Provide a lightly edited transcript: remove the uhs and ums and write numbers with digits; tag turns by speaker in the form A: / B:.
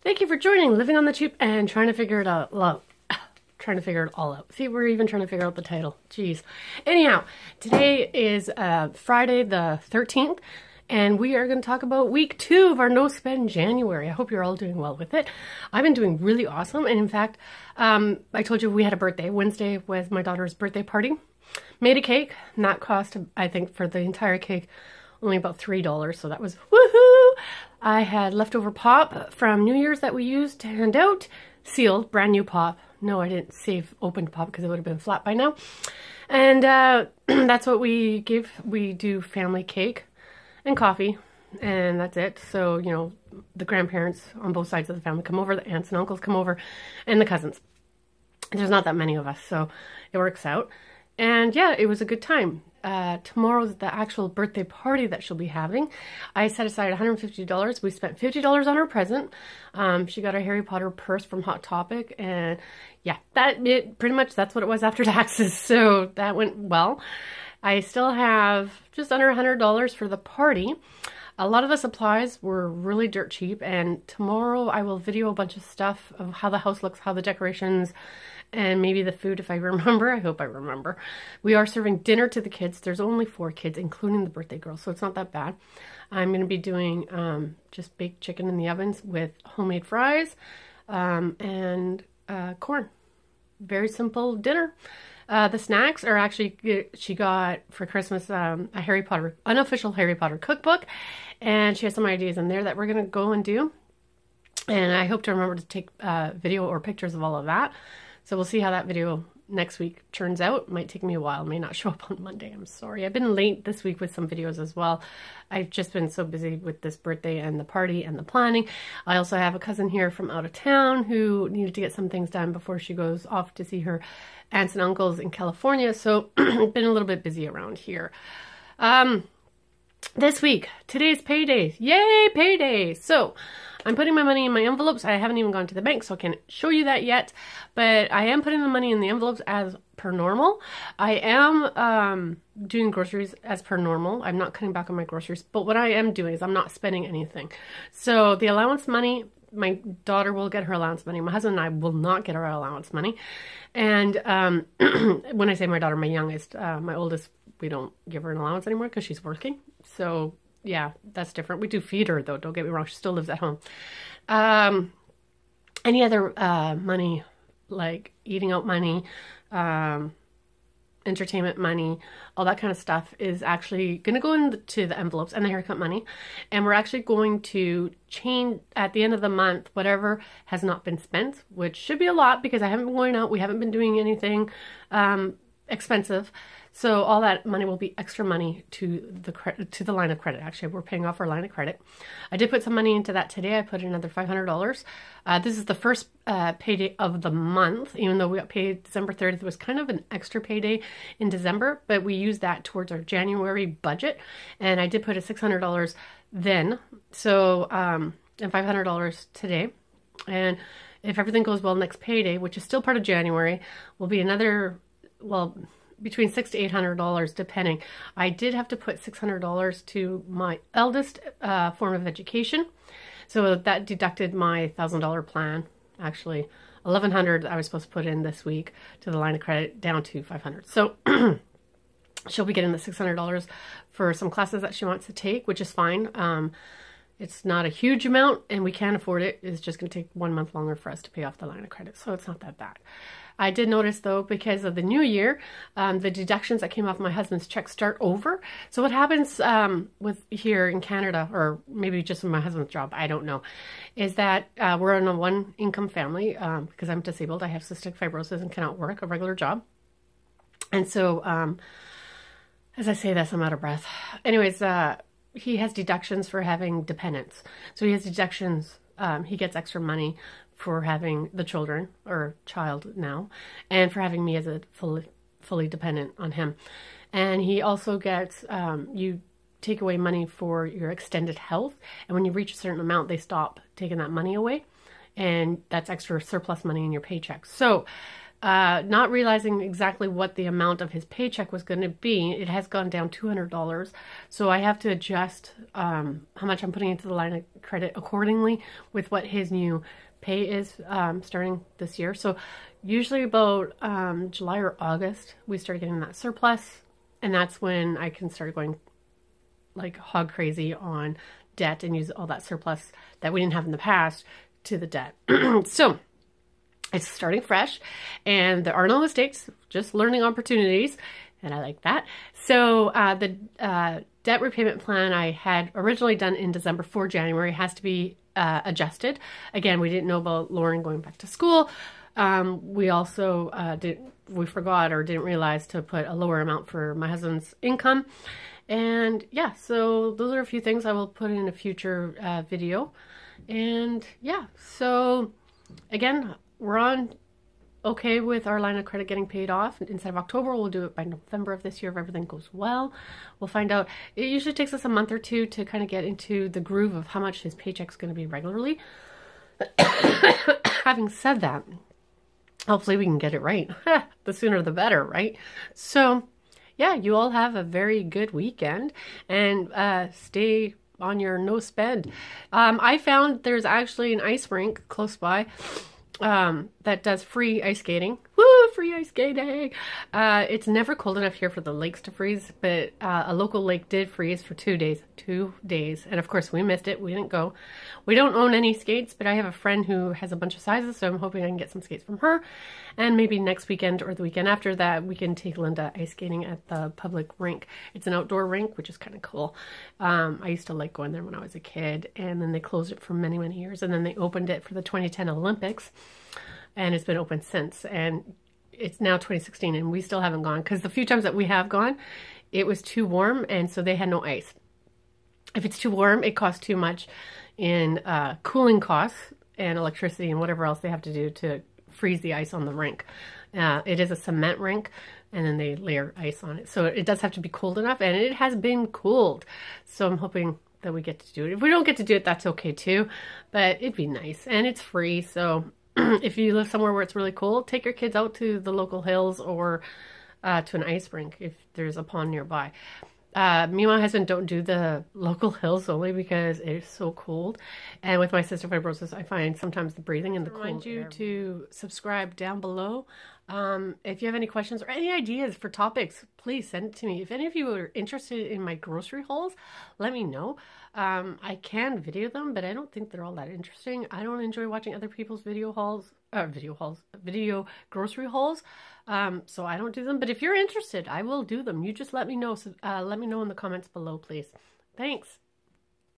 A: Thank you for joining Living on the Cheap and trying to figure it out. Trying to figure it all out. See, we're even trying to figure out the title. Jeez. Anyhow, today is Friday the 13th, and we are going to talk about week 2 of our No Spend January. I hope you're all doing well with it. I've been doing really awesome, and in fact, I told you we had a birthday. Wednesday was my daughter's birthday party. Made a cake, and that cost, I think, for the entire cake, only about $3, so that was woohoo! I had leftover pop from New Year's that we used to hand out. Sealed, brand new pop. No, I didn't save opened pop because it would have been flat by now. And that's what we give. We do family cake and coffee, and that's it. So, you know, the grandparents on both sides of the family come over, the aunts and uncles come over, and the cousins. There's not that many of us, so it works out. And yeah, it was a good time. Tomorrow's the actual birthday party that she'll be having. I set aside $150. We spent $50 on her present. She got a Harry Potter purse from Hot Topic, and yeah, pretty much that's what it was after taxes. So that went well. I still have just under $100 for the party. A lot of the supplies were really dirt cheap, and tomorrow I will video a bunch of stuff of how the house looks, how the decorations, and maybe the food if I remember. I hope I remember. We are serving dinner to the kids. There's only 4 kids, including the birthday girl, so it's not that bad. I'm going to be doing just baked chicken in the ovens with homemade fries and corn. Very simple dinner. The snacks are actually, she got for Christmas a Harry Potter, unofficial Harry Potter cookbook, and she has some ideas in there that we're going to go and do. And I hope to remember to take video or pictures of all of that. So we'll see how that video next week turns out. It might take me a while. It may not show up on Monday. I'm sorry. I've been late this week with some videos as well. I've just been so busy with this birthday and the party and the planning. I also have a cousin here from out of town who needed to get some things done before she goes off to see her aunts and uncles in California. So I've been a little bit busy around here. This week, today's payday. Yay, payday! So I'm putting my money in my envelopes. I haven't even gone to the bank, so I can't show you that yet. But I am putting the money in the envelopes as per normal. I am doing groceries as per normal. I'm not cutting back on my groceries. But what I am doing is I'm not spending anything. So the allowance money, my daughter will get her allowance money. My husband and I will not get our allowance money. And when I say my daughter, my youngest, my oldest, we don't give her an allowance anymore because she's working. So yeah, that's different. We do feed her though, don't get me wrong. She still lives at home. Any other money, like eating out money, entertainment money, all that kind of stuff is actually going to go into the envelopes and the haircut money. And we're actually going to change at the end of the month whatever has not been spent, which should be a lot because I haven't been going out. We haven't been doing anything expensive. So all that money will be extra money to the line of credit. Actually, we're paying off our line of credit. I did put some money into that today. I put in another $500. This is the first payday of the month, even though we got paid December 30th. It was kind of an extra payday in December, but we used that towards our January budget. And I did put a $600 then. So, and $500 today. And if everything goes well, next payday, which is still part of January, will be another, well, between $600 to $800, depending. I did have to put $600 to my eldest form of education. So that deducted my $1,000 plan. Actually, $1,100 I was supposed to put in this week to the line of credit, down to $500. So she'll be getting the $600 for some classes that she wants to take, which is fine. It's not a huge amount and we can afford it. It's just going to take 1 month longer for us to pay off the line of credit. So it's not that bad. I did notice though, because of the new year, the deductions that came off my husband's check start over. So what happens with here in Canada, or maybe just with my husband's job, I don't know, is that we're in a 1-income family because I'm disabled. I have cystic fibrosis and cannot work a regular job. And so as I say this, I'm out of breath. Anyways, he has deductions for having dependents. So he has deductions, he gets extra money for having the children, or child now, and for having me as a fully dependent on him. And he also gets, you take away money for your extended health, and when you reach a certain amount, they stop taking that money away, and that's extra surplus money in your paycheck. So not realizing exactly what the amount of his paycheck was going to be, it has gone down $200. So I have to adjust how much I'm putting into the line of credit accordingly with what his new pay is starting this year. So usually about July or August, we start getting that surplus. And that's when I can start going like hog crazy on debt and use all that surplus that we didn't have in the past to the debt. So it's starting fresh and there are no mistakes, just learning opportunities. And I like that. So the debt repayment plan I had originally done in December for January has to be adjusted. Again, we didn't know about Lauren going back to school. We also we forgot or didn't realize to put a lower amount for my husband's income. And yeah, so those are a few things I will put in a future video. And yeah, so again, we're on okay with our line of credit getting paid off. Instead of October, we'll do it by November of this year if everything goes well. We'll find out. It usually takes us a month or two to kind of get into the groove of how much his paycheck's going to be regularly. Having said that, hopefully we can get it right. The sooner the better, right? So yeah, you all have a very good weekend and stay on your no spend. I found there's actually an ice rink close by that does free ice skating. Woo, free ice skating! It's never cold enough here for the lakes to freeze, but a local lake did freeze for 2 days. 2 days. And of course we missed it. We didn't go. We don't own any skates, but I have a friend who has a bunch of sizes, so I'm hoping I can get some skates from her. And maybe next weekend or the weekend after that, we can take Linda ice skating at the public rink. It's an outdoor rink, which is kind of cool. I used to like going there when I was a kid, and then they closed it for many, many years, and then they opened it for the 2010 Olympics, and it's been open since. And it's now 2016, and we still haven't gone, because the few times that we have gone, it was too warm, and so they had no ice. If it's too warm, it costs too much in cooling costs and electricity and whatever else they have to do to freeze the ice on the rink. It is a cement rink, and then they layer ice on it. So it does have to be cold enough, and it has been cooled. So I'm hoping that we get to do it. If we don't get to do it, that's okay too, but it'd be nice, and it's free. So if you live somewhere where it's really cold, take your kids out to the local hills or to an ice rink if there's a pond nearby. Me and my husband don't do the local hills only because it is so cold. And with my cystic fibrosis, I find sometimes the breathing in the cold air. I remind you to subscribe down below. If you have any questions or any ideas for topics, please send it to me. If any of you are interested in my grocery hauls, let me know. I can video them, but I don't think they're all that interesting. I don't enjoy watching other people's video grocery hauls. So I don't do them, but if you're interested, I will do them. You just let me know. So, let me know in the comments below, please. Thanks.